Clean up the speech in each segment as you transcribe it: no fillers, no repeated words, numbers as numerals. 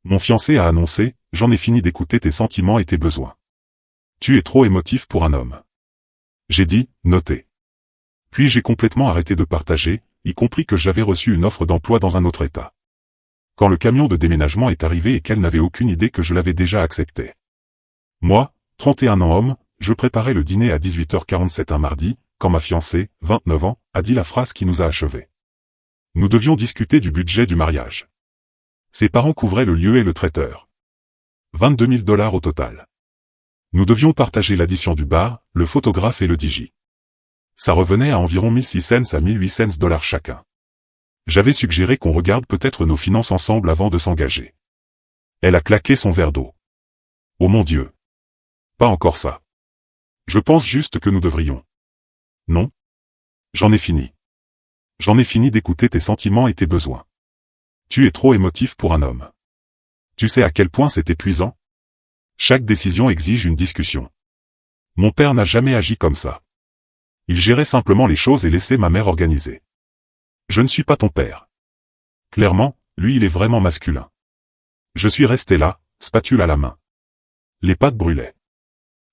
Mon fiancé a annoncé, j'en ai fini d'écouter tes sentiments et tes besoins. Tu es trop émotif pour un homme. J'ai dit, notez. Puis j'ai complètement arrêté de partager, y compris que j'avais reçu une offre d'emploi dans un autre état. Quand le camion de déménagement est arrivé et qu'elle n'avait aucune idée que je l'avais déjà accepté. Moi, 31 ans homme, je préparais le dîner à 18h47 un mardi, quand ma fiancée, 29 ans, a dit la phrase qui nous a achevés. Nous devions discuter du budget du mariage. Ses parents couvraient le lieu et le traiteur. 22 000 $ au total. Nous devions partager l'addition du bar, le photographe et le DJ. Ça revenait à environ 1600 cents à 1800 $ chacun. J'avais suggéré qu'on regarde peut-être nos finances ensemble avant de s'engager. Elle a claqué son verre d'eau. Oh mon Dieu. Pas encore ça. Je pense juste que nous devrions. Non. J'en ai fini. J'en ai fini d'écouter tes sentiments et tes besoins. Tu es trop émotif pour un homme. Tu sais à quel point c'est épuisant? Chaque décision exige une discussion. Mon père n'a jamais agi comme ça. Il gérait simplement les choses et laissait ma mère organiser. Je ne suis pas ton père. Clairement, lui il est vraiment masculin. Je suis resté là, spatule à la main. Les pâtes brûlaient.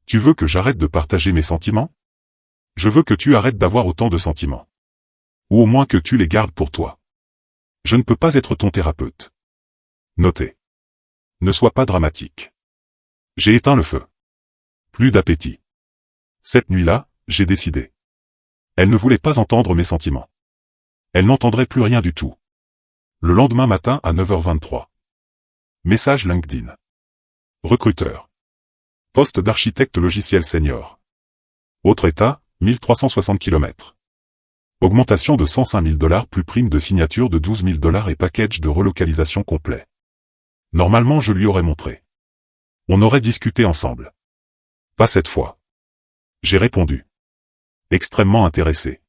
Tu veux que j'arrête de partager mes sentiments? Je veux que tu arrêtes d'avoir autant de sentiments. Ou au moins que tu les gardes pour toi. Je ne peux pas être ton thérapeute. Notez. Ne sois pas dramatique. J'ai éteint le feu. Plus d'appétit. Cette nuit-là, j'ai décidé. Elle ne voulait pas entendre mes sentiments. Elle n'entendrait plus rien du tout. Le lendemain matin à 9h23. Message LinkedIn. Recruteur. Poste d'architecte logiciel senior. Autre état, 1360 km. Augmentation de 105 000 $ plus prime de signature de 12 000 $ et package de relocalisation complet. Normalement je lui aurais montré. On aurait discuté ensemble. Pas cette fois. J'ai répondu. Extrêmement intéressé.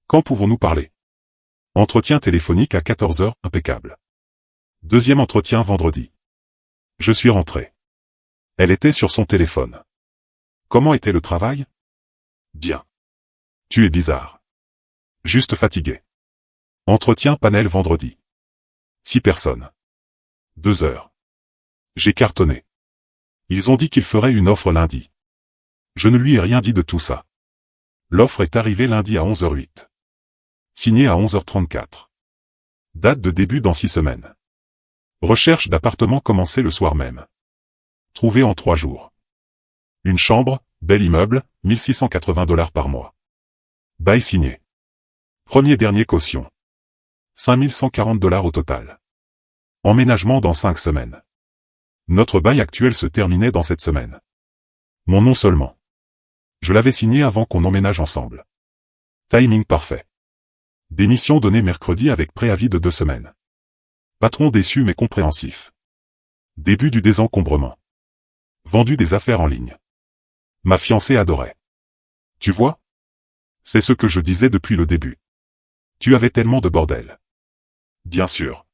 Quand pouvons-nous parler? Entretien téléphonique à 14h, impeccable. Deuxième entretien vendredi. Je suis rentré. Elle était sur son téléphone. Comment était le travail? Bien. Tu es bizarre. Juste fatigué. Entretien panel vendredi. 6 personnes. 2 heures. J'ai cartonné. Ils ont dit qu'ils feraient une offre lundi. Je ne lui ai rien dit de tout ça. L'offre est arrivée lundi à 11h08. Signé à 11h34. Date de début dans 6 semaines. Recherche d'appartement commencée le soir même. Trouvé en 3 jours. Une chambre, bel immeuble, 1680 $ par mois. Bail signé. Premier dernier caution. 5140 $ au total. Emménagement dans 5 semaines. Notre bail actuel se terminait dans cette semaine. Mon nom seulement. Je l'avais signé avant qu'on emménage ensemble. Timing parfait. Démission donnée mercredi avec préavis de 2 semaines. Patron déçu mais compréhensif. Début du désencombrement. Vendu des affaires en ligne. Ma fiancée adorait. Tu vois? C'est ce que je disais depuis le début. Tu avais tellement de bordel. Bien sûr.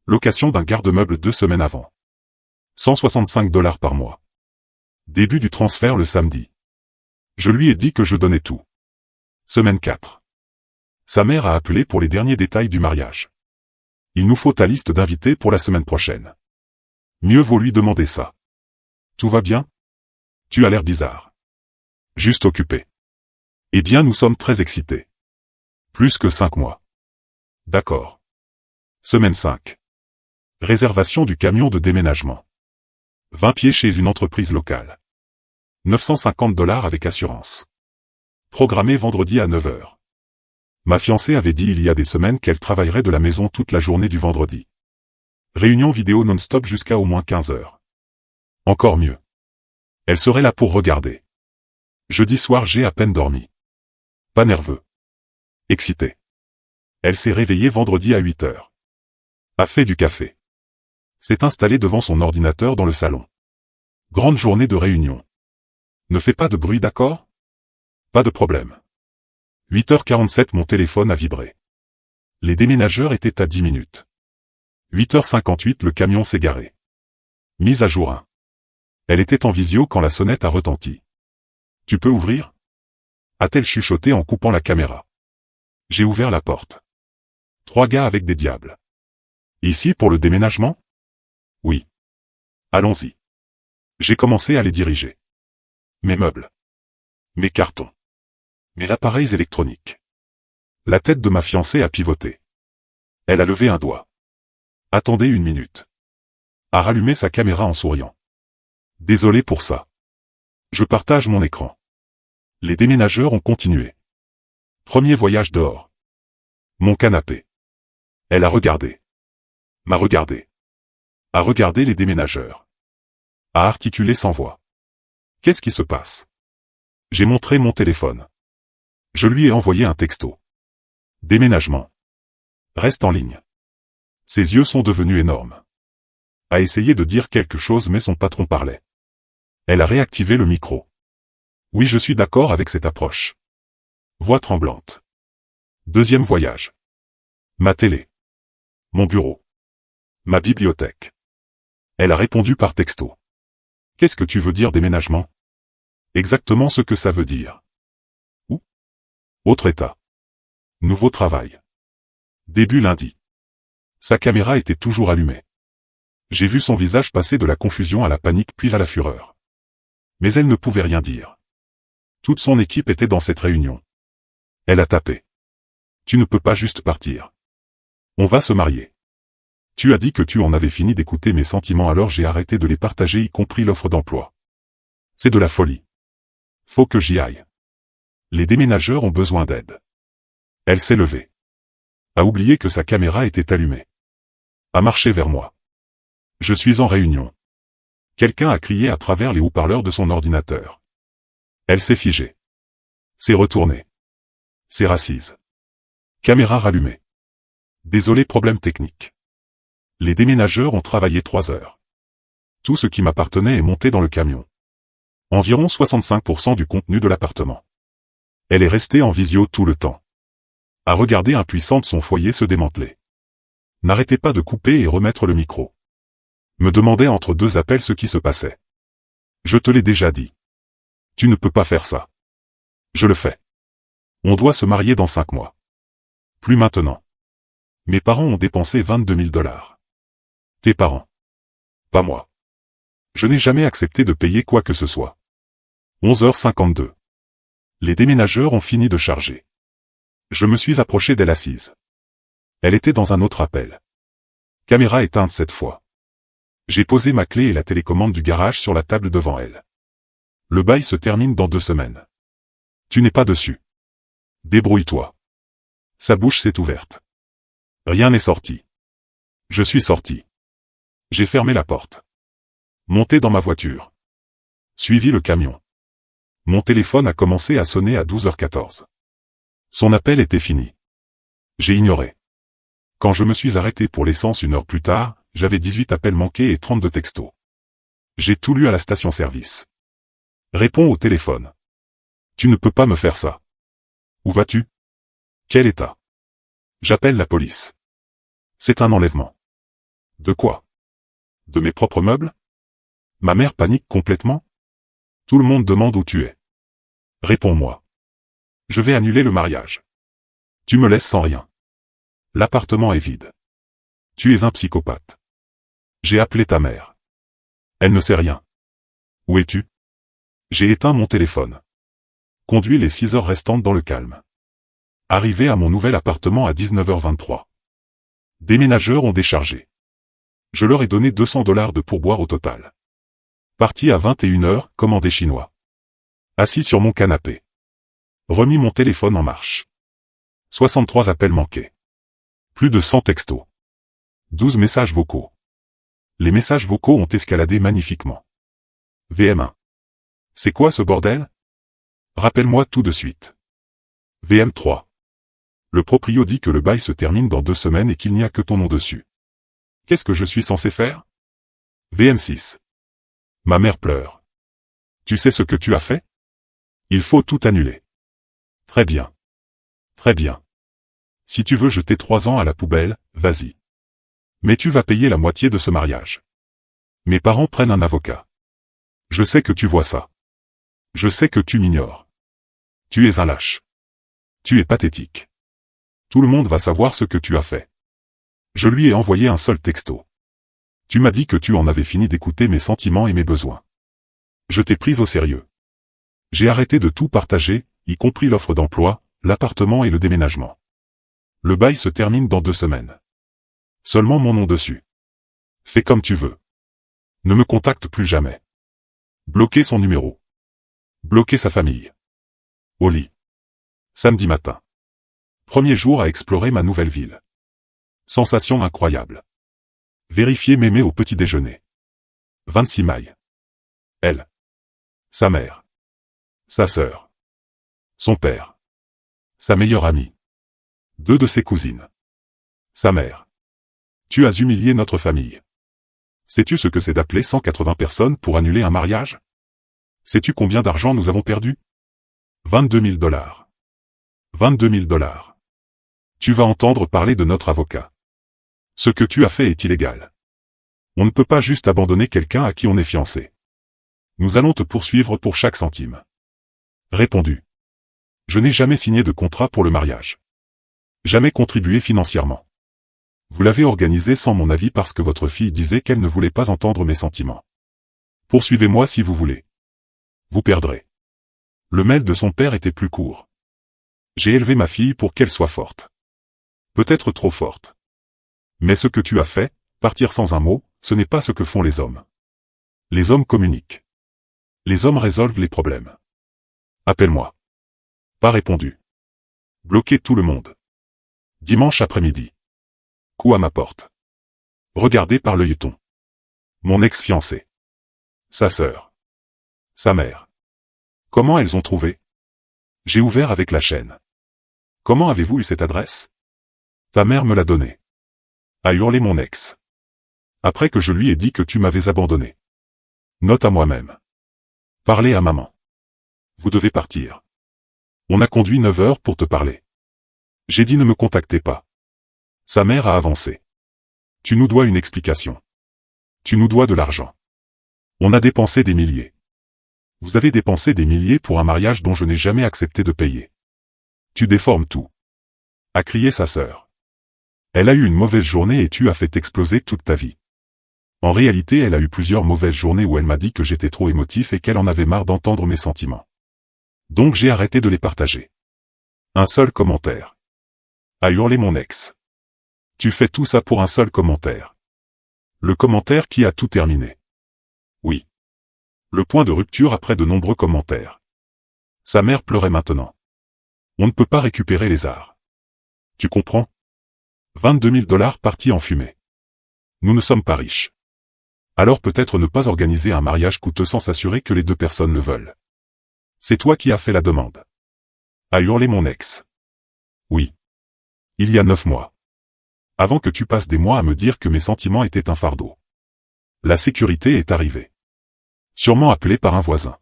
Location d'un garde-meuble 2 semaines avant. 165 $ par mois. Début du transfert le samedi. Je lui ai dit que je donnais tout. Semaine 4. Sa mère a appelé pour les derniers détails du mariage. Il nous faut ta liste d'invités pour la semaine prochaine. Mieux vaut lui demander ça. Tout va bien? Tu as l'air bizarre. Juste occupé. Eh bien nous sommes très excités. Plus que 5 mois. D'accord. Semaine 5. Réservation du camion de déménagement. 20 pieds chez une entreprise locale. 950 $ avec assurance. Programmé vendredi à 9h. Ma fiancée avait dit il y a des semaines qu'elle travaillerait de la maison toute la journée du vendredi. Réunion vidéo non-stop jusqu'à au moins 15h. Encore mieux. Elle serait là pour regarder. Jeudi soir j'ai à peine dormi. Pas nerveux. Excité. Elle s'est réveillée vendredi à 8h. A fait du café. S'est installée devant son ordinateur dans le salon. Grande journée de réunion. Ne fais pas de bruit, d'accord? Pas de problème. 8h47 mon téléphone a vibré. Les déménageurs étaient à 10 minutes. 8h58 le camion s'est garé. Mise à jour 1. Elle était en visio quand la sonnette a retenti. Tu peux ouvrir? A-t-elle chuchoté en coupant la caméra. J'ai ouvert la porte. 3 gars avec des diables. Ici pour le déménagement? Oui. Allons-y. J'ai commencé à les diriger. Mes meubles. Mes cartons. Mes appareils électroniques. La tête de ma fiancée a pivoté. Elle a levé un doigt. Attendez une minute. A rallumé sa caméra en souriant. Désolé pour ça. Je partage mon écran. Les déménageurs ont continué. Premier voyage dehors. Mon canapé. Elle a regardé. M'a regardé. A regardé les déménageurs. A articulé sans voix. Qu'est-ce qui se passe? J'ai montré mon téléphone. Je lui ai envoyé un texto. Déménagement. Reste en ligne. Ses yeux sont devenus énormes. A essayé de dire quelque chose mais son patron parlait. Elle a réactivé le micro. Oui, je suis d'accord avec cette approche. Voix tremblante. Deuxième voyage. Ma télé. Mon bureau. Ma bibliothèque. Elle a répondu par texto. Qu'est-ce que tu veux dire déménagement? Exactement ce que ça veut dire. Où? Autre état. Nouveau travail. Début lundi. Sa caméra était toujours allumée. J'ai vu son visage passer de la confusion à la panique puis à la fureur. Mais elle ne pouvait rien dire. Toute son équipe était dans cette réunion. Elle a tapé. Tu ne peux pas juste partir. On va se marier. Tu as dit que tu en avais fini d'écouter mes sentiments, alors j'ai arrêté de les partager, y compris l'offre d'emploi. C'est de la folie. Faut que j'y aille. Les déménageurs ont besoin d'aide. Elle s'est levée. A oublié que sa caméra était allumée. A marché vers moi. Je suis en réunion. Quelqu'un a crié à travers les haut-parleurs de son ordinateur. Elle s'est figée. S'est retournée. S'est rassise. Caméra rallumée. Désolé, problème technique. Les déménageurs ont travaillé 3 heures. Tout ce qui m'appartenait est monté dans le camion. Environ 65% du contenu de l'appartement. Elle est restée en visio tout le temps. A regardé impuissante son foyer se démanteler. N'arrêtez pas de couper et remettre le micro. Me demandait entre 2 appels ce qui se passait. Je te l'ai déjà dit. Tu ne peux pas faire ça. Je le fais. On doit se marier dans 5 mois. Plus maintenant. Mes parents ont dépensé 22 000 $. Tes parents. Pas moi. Je n'ai jamais accepté de payer quoi que ce soit. 11h52. Les déménageurs ont fini de charger. Je me suis approché d'elle assise. Elle était dans un autre appel. Caméra éteinte cette fois. J'ai posé ma clé et la télécommande du garage sur la table devant elle. Le bail se termine dans 2 semaines. Tu n'es pas dessus. Débrouille-toi. Sa bouche s'est ouverte. Rien n'est sorti. Je suis sorti. J'ai fermé la porte. Monté dans ma voiture. Suivi le camion. Mon téléphone a commencé à sonner à 12h14. Son appel était fini. J'ai ignoré. Quand je me suis arrêté pour l'essence 1 heure plus tard, j'avais 18 appels manqués et 32 textos. J'ai tout lu à la station-service. Réponds au téléphone. Tu ne peux pas me faire ça. Où vas-tu? Quel état? J'appelle la police. C'est un enlèvement. De quoi? De mes propres meubles? Ma mère panique complètement. Tout le monde demande où tu es. Réponds-moi. Je vais annuler le mariage. Tu me laisses sans rien. L'appartement est vide. Tu es un psychopathe. J'ai appelé ta mère. Elle ne sait rien. Où es-tu? J'ai éteint mon téléphone. Conduis les 6 heures restantes dans le calme. Arrivé à mon nouvel appartement à 19h23. Déménageurs ont déchargé. Je leur ai donné 200 $ de pourboire au total. Parti à 21h, commandé chinois. Assis sur mon canapé. Remis mon téléphone en marche. 63 appels manqués. Plus de 100 textos. 12 messages vocaux. Les messages vocaux ont escaladé magnifiquement. VM1. C'est quoi ce bordel? Rappelle-moi tout de suite. VM3. Le proprio dit que le bail se termine dans 2 semaines et qu'il n'y a que ton nom dessus. Qu'est-ce que je suis censé faire? VM6. Ma mère pleure. Tu sais ce que tu as fait? Il faut tout annuler. Très bien. Très bien. Si tu veux jeter 3 ans à la poubelle, vas-y. Mais tu vas payer la moitié de ce mariage. Mes parents prennent un avocat. Je sais que tu vois ça. Je sais que tu m'ignores. Tu es un lâche. Tu es pathétique. Tout le monde va savoir ce que tu as fait. Je lui ai envoyé un seul texto. Tu m'as dit que tu en avais fini d'écouter mes sentiments et mes besoins. Je t'ai prise au sérieux. J'ai arrêté de tout partager, y compris l'offre d'emploi, l'appartement et le déménagement. Le bail se termine dans 2 semaines. Seulement mon nom dessus. Fais comme tu veux. Ne me contacte plus jamais. Bloquer son numéro. Bloquer sa famille. Au lit. Samedi matin. Premier jour à explorer ma nouvelle ville. Sensation incroyable. Vérifier mémé au petit déjeuner. 26 mai. Elle. Sa mère. Sa sœur. Son père. Sa meilleure amie. 2 de ses cousines. Sa mère. Tu as humilié notre famille. Sais-tu ce que c'est d'appeler 180 personnes pour annuler un mariage? Sais-tu combien d'argent nous avons perdu? 22 000 $. 22 000 $. Tu vas entendre parler de notre avocat. Ce que tu as fait est illégal. On ne peut pas juste abandonner quelqu'un à qui on est fiancé. Nous allons te poursuivre pour chaque centime. Répondu. Je n'ai jamais signé de contrat pour le mariage. Jamais contribué financièrement. Vous l'avez organisé sans mon avis parce que votre fille disait qu'elle ne voulait pas entendre mes sentiments. Poursuivez-moi si vous voulez. Vous perdrez. Le mail de son père était plus court. J'ai élevé ma fille pour qu'elle soit forte. Peut-être trop forte. Mais ce que tu as fait, partir sans un mot, ce n'est pas ce que font les hommes. Les hommes communiquent. Les hommes résolvent les problèmes. Appelle-moi. Pas répondu. Bloquer tout le monde. Dimanche après-midi. Coup à ma porte. Regardé par l'œilleton. Mon ex-fiancé. Sa sœur. Sa mère. Comment elles ont trouvé? J'ai ouvert avec la chaîne. Comment avez-vous eu cette adresse? Ta mère me l'a donnée. A hurlé mon ex. Après que je lui ai dit que tu m'avais abandonné. Note à moi-même. Parlez à maman. Vous devez partir. On a conduit 9 heures pour te parler. J'ai dit ne me contactez pas. Sa mère a avancé. Tu nous dois une explication. Tu nous dois de l'argent. On a dépensé des milliers. Vous avez dépensé des milliers pour un mariage dont je n'ai jamais accepté de payer. Tu déformes tout. A crié sa sœur. Elle a eu une mauvaise journée et tu as fait exploser toute ta vie. En réalité, elle a eu plusieurs mauvaises journées où elle m'a dit que j'étais trop émotif et qu'elle en avait marre d'entendre mes sentiments. Donc j'ai arrêté de les partager. Un seul commentaire. A hurlé mon ex. Tu fais tout ça pour un seul commentaire. Le commentaire qui a tout terminé. Oui. Le point de rupture après de nombreux commentaires. Sa mère pleurait maintenant. On ne peut pas récupérer les arts. Tu comprends? 22 000 $ partis en fumée. Nous ne sommes pas riches. Alors peut-être ne pas organiser un mariage coûteux sans s'assurer que les 2 personnes le veulent. C'est toi qui as fait la demande. A hurlé mon ex. Oui. Il y a 9 mois. Avant que tu passes des mois à me dire que mes sentiments étaient un fardeau. La sécurité est arrivée. Sûrement appelée par un voisin.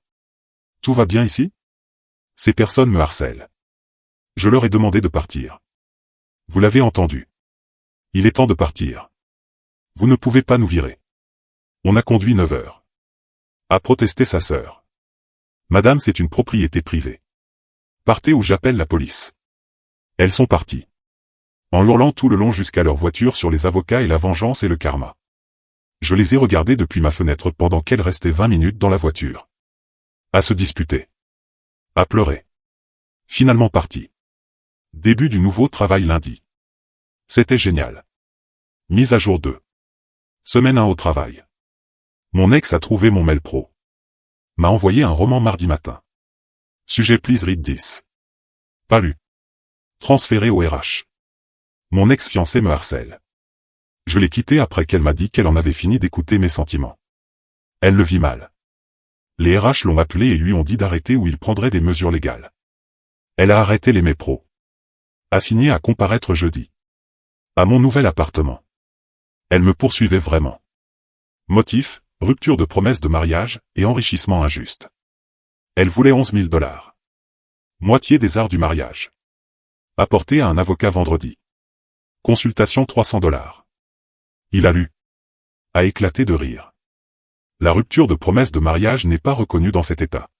Tout va bien ici? Ces personnes me harcèlent. Je leur ai demandé de partir. Vous l'avez entendu. Il est temps de partir. Vous ne pouvez pas nous virer. On a conduit 9 heures. A protesté sa sœur. Madame, c'est une propriété privée. Partez ou j'appelle la police. Elles sont parties. En hurlant tout le long jusqu'à leur voiture sur les avocats et la vengeance et le karma. Je les ai regardées depuis ma fenêtre pendant qu'elles restaient 20 minutes dans la voiture. À se disputer. À pleurer. Finalement parti. Début du nouveau travail lundi. C'était génial. Mise à jour 2. Semaine 1 au travail. Mon ex a trouvé mon mail pro. M'a envoyé un roman mardi matin. Sujet please read 10. Pas lu. Transféré au RH. Mon ex-fiancé me harcèle. Je l'ai quitté après qu'elle m'a dit qu'elle en avait fini d'écouter mes sentiments. Elle le vit mal. Les RH l'ont appelé et lui ont dit d'arrêter ou il prendrait des mesures légales. Elle a arrêté les mails pro. Assignée à comparaître jeudi. À mon nouvel appartement. Elle me poursuivait vraiment. Motif, rupture de promesse de mariage et enrichissement injuste. Elle voulait 11 000 $. Moitié des arts du mariage. Apporté à un avocat vendredi. Consultation 300 $. Il a lu. A éclaté de rire. La rupture de promesse de mariage n'est pas reconnue dans cet état.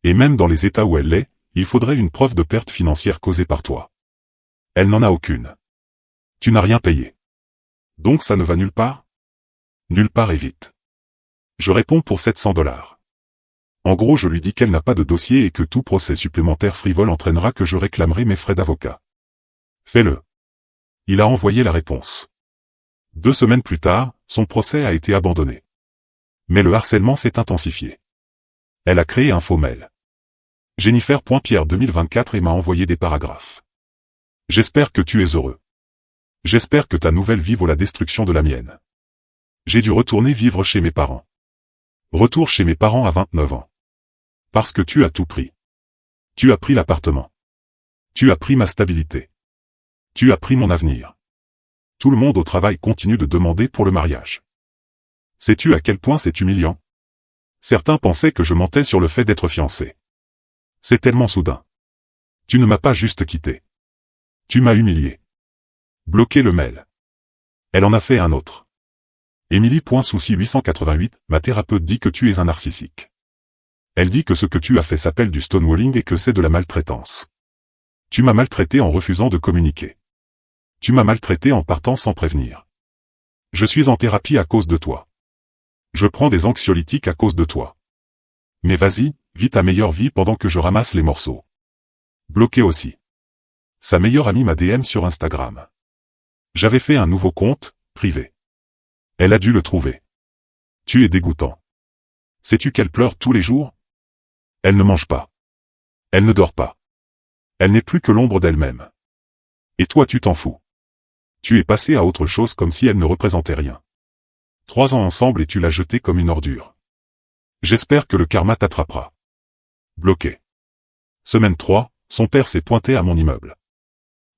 Et même dans les états où elle l'est, il faudrait une preuve de perte financière causée par toi. Elle n'en a aucune. Tu n'as rien payé. Donc ça ne va nulle part? Nulle part et vite. Je réponds pour 700 $. En gros, je lui dis qu'elle n'a pas de dossier et que tout procès supplémentaire frivole entraînera que je réclamerai mes frais d'avocat. Fais-le. Il a envoyé la réponse. 2 semaines plus tard, son procès a été abandonné. Mais le harcèlement s'est intensifié. Elle a créé un faux mail. Jennifer.Pierre 2024 et m'a envoyé des paragraphes. J'espère que tu es heureux. J'espère que ta nouvelle vie vaut la destruction de la mienne. J'ai dû retourner vivre chez mes parents. Retour chez mes parents à 29 ans. Parce que tu as tout pris. Tu as pris l'appartement. Tu as pris ma stabilité. Tu as pris mon avenir. Tout le monde au travail continue de demander pour le mariage. Sais-tu à quel point c'est humiliant? Certains pensaient que je mentais sur le fait d'être fiancé. C'est tellement soudain. Tu ne m'as pas juste quitté. Tu m'as humilié. Bloqué le mail. Elle en a fait un autre. Émilie.Souci 888, ma thérapeute dit que tu es un narcissique. Elle dit que ce que tu as fait s'appelle du stonewalling et que c'est de la maltraitance. Tu m'as maltraité en refusant de communiquer. Tu m'as maltraité en partant sans prévenir. Je suis en thérapie à cause de toi. Je prends des anxiolytiques à cause de toi. Mais vas-y, vis ta meilleure vie pendant que je ramasse les morceaux. Bloqué aussi. Sa meilleure amie m'a DM sur Instagram. J'avais fait un nouveau compte, privé. Elle a dû le trouver. Tu es dégoûtant. Sais-tu qu'elle pleure tous les jours? Elle ne mange pas. Elle ne dort pas. Elle n'est plus que l'ombre d'elle-même. Et toi tu t'en fous. Tu es passé à autre chose comme si elle ne représentait rien. 3 ans ensemble et tu l'as jetée comme une ordure. J'espère que le karma t'attrapera. Bloqué. Semaine 3, son père s'est pointé à mon immeuble.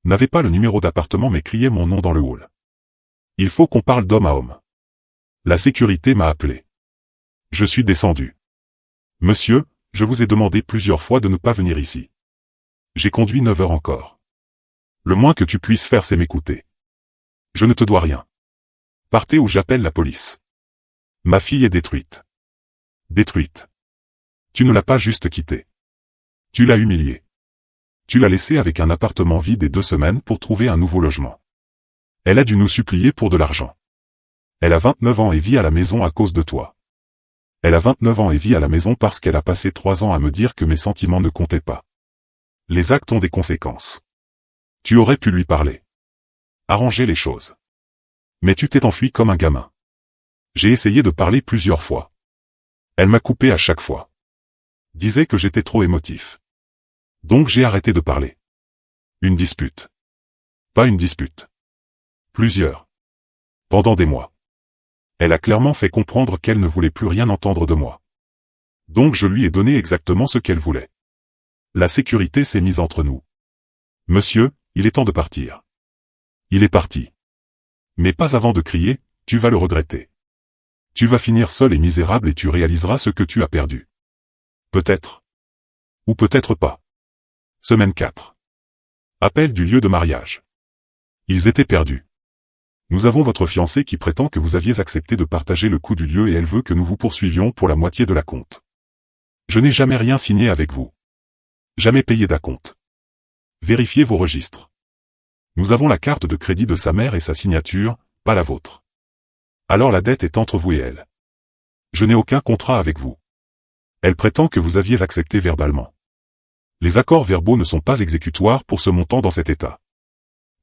N'avait pas le numéro d'appartement mais criait mon nom dans le hall. Il faut qu'on parle d'homme à homme. La sécurité m'a appelé. Je suis descendu. Monsieur, je vous ai demandé plusieurs fois de ne pas venir ici. J'ai conduit 9 heures encore. Le moins que tu puisses faire c'est m'écouter. Je ne te dois rien. Partez ou j'appelle la police. Ma fille est détruite. Détruite. Tu ne l'as pas juste quittée. Tu l'as humiliée. Tu l'as laissée avec un appartement vide et 2 semaines pour trouver un nouveau logement. Elle a dû nous supplier pour de l'argent. Elle a 29 ans et vit à la maison à cause de toi. Elle a 29 ans et vit à la maison parce qu'elle a passé 3 ans à me dire que mes sentiments ne comptaient pas. Les actes ont des conséquences. Tu aurais pu lui parler. Arranger les choses. Mais tu t'es enfui comme un gamin. J'ai essayé de parler plusieurs fois. Elle m'a coupé à chaque fois. Disait que j'étais trop émotif. Donc j'ai arrêté de parler. Une dispute. Pas une dispute. Plusieurs. Pendant des mois. Elle a clairement fait comprendre qu'elle ne voulait plus rien entendre de moi. Donc je lui ai donné exactement ce qu'elle voulait. La sécurité s'est mise entre nous. Monsieur, il est temps de partir. Il est parti. Mais pas avant de crier, tu vas le regretter. Tu vas finir seul et misérable et tu réaliseras ce que tu as perdu. Peut-être. Ou peut-être pas. Semaine 4. Appel du lieu de mariage. Ils étaient perdus. Nous avons votre fiancée qui prétend que vous aviez accepté de partager le coût du lieu et elle veut que nous vous poursuivions pour la moitié de l'acompte. Je n'ai jamais rien signé avec vous. Jamais payé d'acompte. Vérifiez vos registres. Nous avons la carte de crédit de sa mère et sa signature, pas la vôtre. Alors la dette est entre vous et elle. Je n'ai aucun contrat avec vous. Elle prétend que vous aviez accepté verbalement. Les accords verbaux ne sont pas exécutoires pour ce montant dans cet état.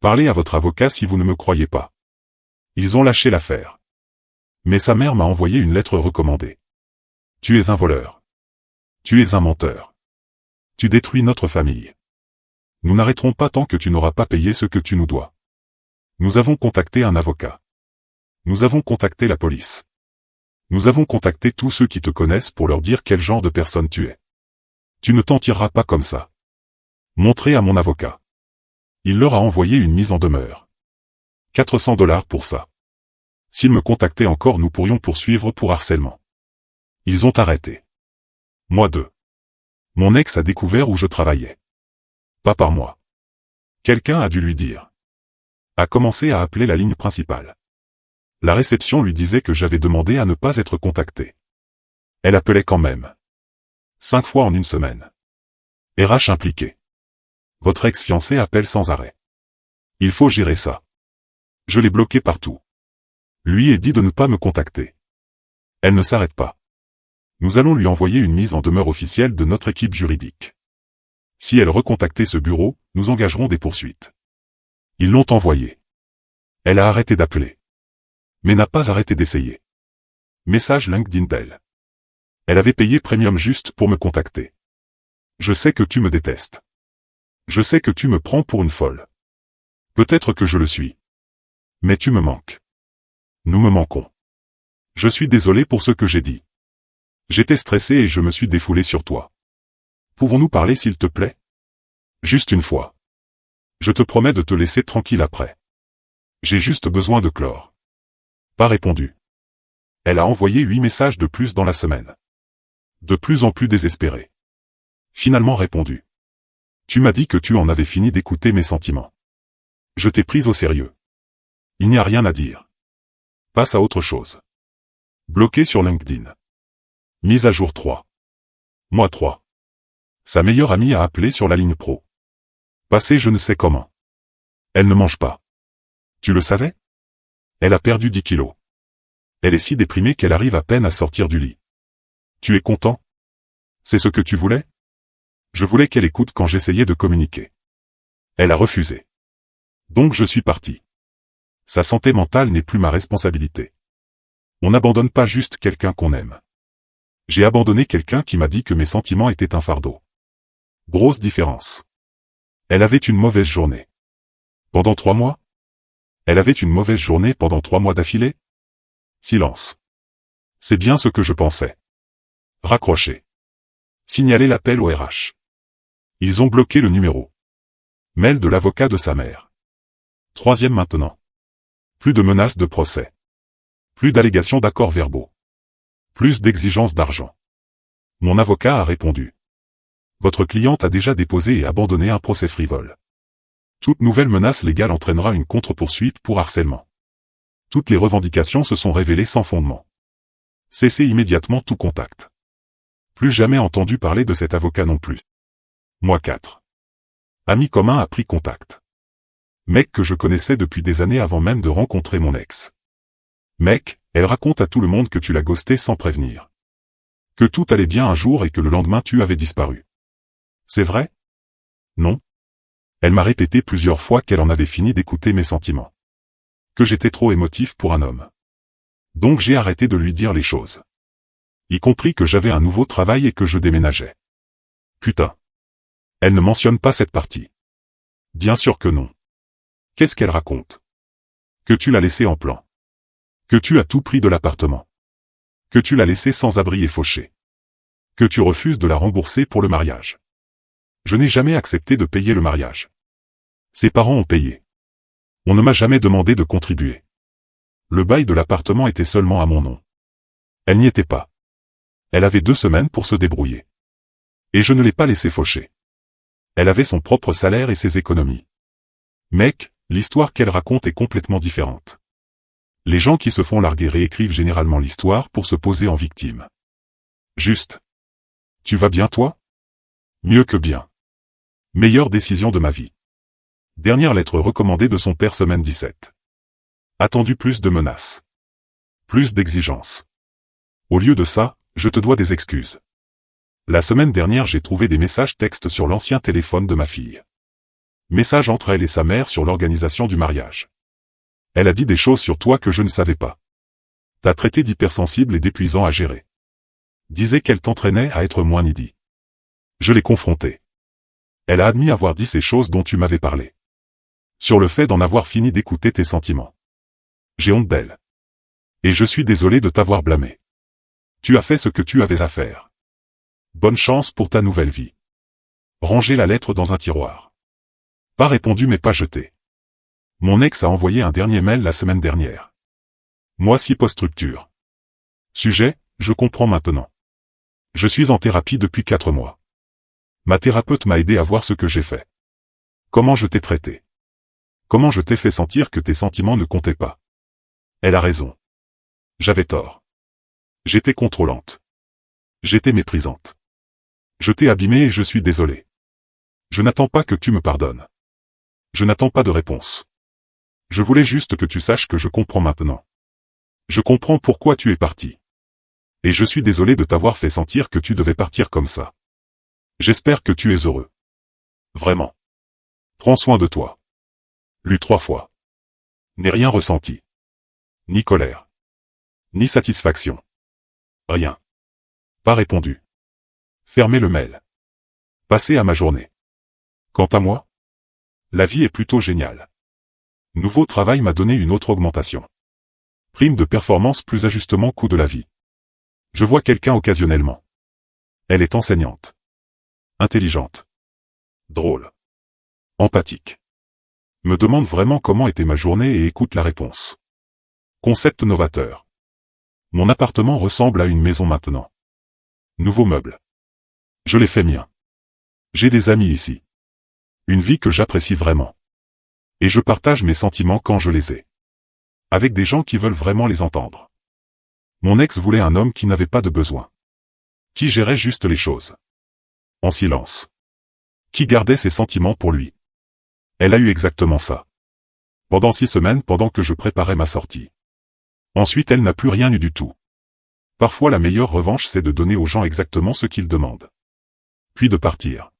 Parlez à votre avocat si vous ne me croyez pas. Ils ont lâché l'affaire. Mais sa mère m'a envoyé une lettre recommandée. Tu es un voleur. Tu es un menteur. Tu détruis notre famille. Nous n'arrêterons pas tant que tu n'auras pas payé ce que tu nous dois. Nous avons contacté un avocat. Nous avons contacté la police. Nous avons contacté tous ceux qui te connaissent pour leur dire quel genre de personne tu es. Tu ne t'en tireras pas comme ça. Montrez à mon avocat. Il leur a envoyé une mise en demeure. 400 $ pour ça. S'ils me contactaient encore nous pourrions poursuivre pour harcèlement. Ils ont arrêté. Moi 2. Mon ex a découvert où je travaillais. Pas par moi. Quelqu'un a dû lui dire. A commencé à appeler la ligne principale. La réception lui disait que j'avais demandé à ne pas être contacté. Elle appelait quand même. 5 fois en une semaine. RH impliqué. Votre ex-fiancé appelle sans arrêt. Il faut gérer ça. Je l'ai bloqué partout. Lui ai dit de ne pas me contacter. Elle ne s'arrête pas. Nous allons lui envoyer une mise en demeure officielle de notre équipe juridique. Si elle recontactait ce bureau, nous engagerons des poursuites. Ils l'ont envoyée. Elle a arrêté d'appeler. Mais n'a pas arrêté d'essayer. Message LinkedIn d'elle. Elle avait payé Premium juste pour me contacter. Je sais que tu me détestes. Je sais que tu me prends pour une folle. Peut-être que je le suis. Mais tu me manques. Nous me manquons. Je suis désolé pour ce que j'ai dit. J'étais stressé et je me suis défoulé sur toi. Pouvons-nous parler s'il te plaît? Juste une fois. Je te promets de te laisser tranquille après. J'ai juste besoin de chlore. Pas répondu. Elle a envoyé 8 messages de plus dans la semaine. De plus en plus désespéré. Finalement répondu. Tu m'as dit que tu en avais fini d'écouter mes sentiments. Je t'ai prise au sérieux. Il n'y a rien à dire. Passe à autre chose. Bloqué sur LinkedIn. Mise à jour 3. Mois 3. Sa meilleure amie a appelé sur la ligne pro. Passé je ne sais comment. Elle ne mange pas. Tu le savais? Elle a perdu 10 kilos. Elle est si déprimée qu'elle arrive à peine à sortir du lit. Tu es content? C'est ce que tu voulais? Je voulais qu'elle écoute quand j'essayais de communiquer. Elle a refusé. Donc je suis parti. Sa santé mentale n'est plus ma responsabilité. On n'abandonne pas juste quelqu'un qu'on aime. J'ai abandonné quelqu'un qui m'a dit que mes sentiments étaient un fardeau. Grosse différence. Elle avait une mauvaise journée. Pendant 3 mois? Elle avait une mauvaise journée pendant 3 mois d'affilée? Silence. C'est bien ce que je pensais. Raccrocher. Signaler l'appel au RH. Ils ont bloqué le numéro. Mail de l'avocat de sa mère. 3e maintenant. Plus de menaces de procès. Plus d'allégations d'accords verbaux. Plus d'exigences d'argent. Mon avocat a répondu. Votre cliente a déjà déposé et abandonné un procès frivole. Toute nouvelle menace légale entraînera une contre-poursuite pour harcèlement. Toutes les revendications se sont révélées sans fondement. Cessez immédiatement tout contact. Plus jamais entendu parler de cet avocat non plus. Mois 4. Ami commun a pris contact. Mec que je connaissais depuis des années avant même de rencontrer mon ex. Mec, elle raconte à tout le monde que tu l'as ghosté sans prévenir. Que tout allait bien un jour et que le lendemain tu avais disparu. C'est vrai? Non. Elle m'a répété plusieurs fois qu'elle en avait fini d'écouter mes sentiments. Que j'étais trop émotif pour un homme. Donc j'ai arrêté de lui dire les choses. Y compris que j'avais un nouveau travail et que je déménageais. Putain. Elle ne mentionne pas cette partie. Bien sûr que non. Qu'est-ce qu'elle raconte? Que tu l'as laissé en plan. Que tu as tout pris de l'appartement. Que tu l'as laissé sans abri et fauché. Que tu refuses de la rembourser pour le mariage. Je n'ai jamais accepté de payer le mariage. Ses parents ont payé. On ne m'a jamais demandé de contribuer. Le bail de l'appartement était seulement à mon nom. Elle n'y était pas. Elle avait 2 semaines pour se débrouiller. Et je ne l'ai pas laissé faucher. Elle avait son propre salaire et ses économies. Mec, l'histoire qu'elle raconte est complètement différente. Les gens qui se font larguer réécrivent généralement l'histoire pour se poser en victime. Juste. Tu vas bien toi? Mieux que bien. Meilleure décision de ma vie. Dernière lettre recommandée de son père semaine 17. Attendu plus de menaces. Plus d'exigences. Au lieu de ça, je te dois des excuses. La semaine dernière j'ai trouvé des messages textes sur l'ancien téléphone de ma fille. Messages entre elle et sa mère sur l'organisation du mariage. Elle a dit des choses sur toi que je ne savais pas. T'as traité d'hypersensible et d'épuisant à gérer. Disait qu'elle t'entraînait à être moins needy. Je l'ai confrontée. Elle a admis avoir dit ces choses dont tu m'avais parlé. Sur le fait d'en avoir fini d'écouter tes sentiments. J'ai honte d'elle. Et je suis désolé de t'avoir blâmé. Tu as fait ce que tu avais à faire. Bonne chance pour ta nouvelle vie. Rangez la lettre dans un tiroir. Pas répondu mais pas jeté. Mon ex a envoyé un dernier mail la semaine dernière. Moi si post-structure. Sujet, je comprends maintenant. Je suis en thérapie depuis 4 mois. Ma thérapeute m'a aidé à voir ce que j'ai fait. Comment je t'ai traité. Comment je t'ai fait sentir que tes sentiments ne comptaient pas. Elle a raison. J'avais tort. J'étais contrôlante. J'étais méprisante. Je t'ai abîmé et je suis désolé. Je n'attends pas que tu me pardonnes. Je n'attends pas de réponse. Je voulais juste que tu saches que je comprends maintenant. Je comprends pourquoi tu es parti. Et je suis désolé de t'avoir fait sentir que tu devais partir comme ça. J'espère que tu es heureux. Vraiment. Prends soin de toi. Lu 3 fois. N'ai rien ressenti. Ni colère. Ni satisfaction. Rien. Pas répondu. Fermez le mail. Passez à ma journée. Quant à moi, la vie est plutôt géniale. Nouveau travail m'a donné une autre augmentation. Prime de performance plus ajustement coût de la vie. Je vois quelqu'un occasionnellement. Elle est enseignante. Intelligente. Drôle. Empathique. Me demande vraiment comment était ma journée et écoute la réponse. Concept novateur. Mon appartement ressemble à une maison maintenant. Nouveau meuble. Je l'ai fait mien. J'ai des amis ici. Une vie que j'apprécie vraiment. Et je partage mes sentiments quand je les ai. Avec des gens qui veulent vraiment les entendre. Mon ex voulait un homme qui n'avait pas de besoin. Qui gérait juste les choses. En silence. Qui gardait ses sentiments pour lui. Elle a eu exactement ça. Pendant 6 semaines pendant que je préparais ma sortie. Ensuite elle n'a plus rien eu du tout. Parfois la meilleure revanche c'est de donner aux gens exactement ce qu'ils demandent. Puis de partir.